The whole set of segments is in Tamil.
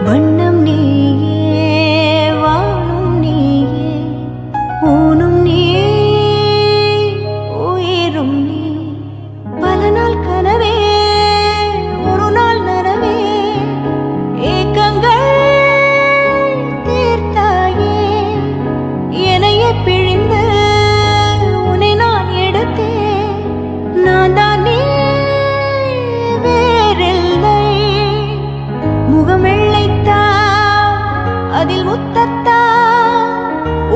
வண்ணம் நீயே வாழும் நீயே ஊனும் நீ உயிரும் நீ பல நாள் கனவே ஒரு நாள் நனவே ஏக்கங்கள் தீர்த்தாயே என்னையே பிழிந்து உன்னை நான் எடுத்தேன் நான் தான் நீ வேறில்லை முகம் வெள்ளைத்தா அதில் முத்தத்தா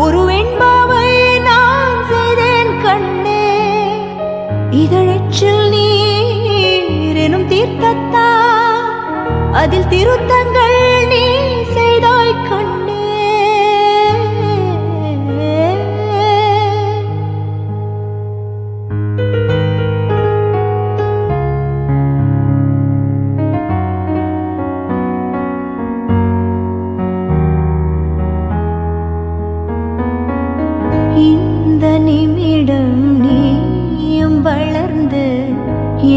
ஒரு வெண்பாவை நான் செய்தேன் கண்ணே இதழச்சில் நீர் எனும் தீர்த்தத்தா அதில் திருத்தங்கள் நீ செய்தாய் கண்ணே இந்த நிமிடம் நீயும் வளர்ந்து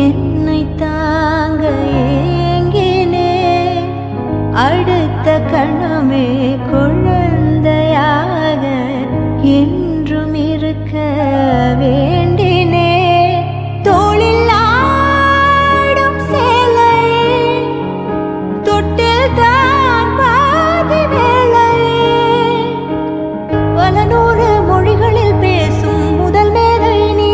என்னை தாங்க ஏங்கினே அடுத்த கணமே குழந்தையாக என்றும் இருக்க வேண்டினே தோளில் ஆடும் சேலை தொட்டில் தான் பாதி வேலை பல நூறு மொழிகளில் பேசும் முதல் மேதை நீ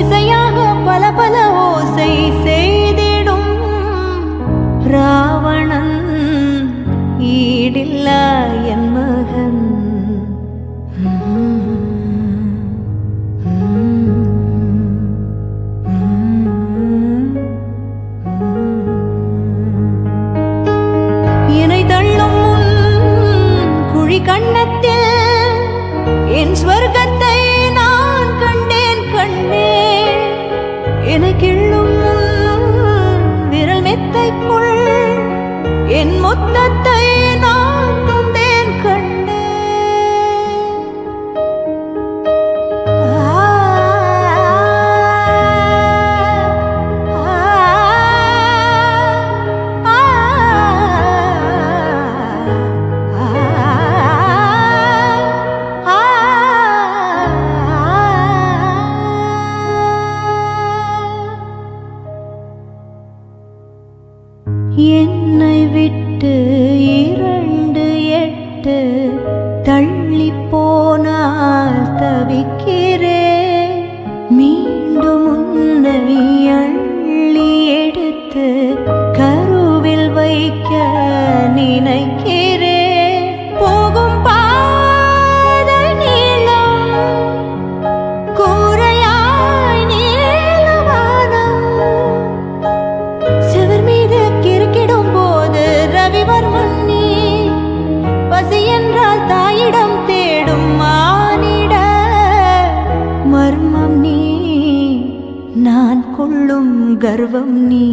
இசையாக பல பல ஓசை செய்திடும் ராவணன் ஈடில்லா என் மகன் என்னை தள்ளும் குழி கண்ணத்தில் என் ஸ்வர்க்கத்தை நான் கண்டேன் கண்ணே என்னை கிள்ளும் விரல் மெத்தைக்குள் என் மொத்தத்தை நான் தந்தேன் கண்ணே என்னை விட்டு 2 தள்ளி போனால் தவிக்கிறேன் மீண்டும் உன்னை அள்ளி எடுத்து கருவில் வைக்க நினைக்கிறேன் போகும் பாதை நீளம் கூரையாய் நீளவானம் செவர் மீது கிறுக்கிடும் போது ரவிவர்மன் நீ பசி என்றால் தாயிடம் தேடும் மானிட மர்மம் நீ நான் கொள்ளும் கர்வம் நீ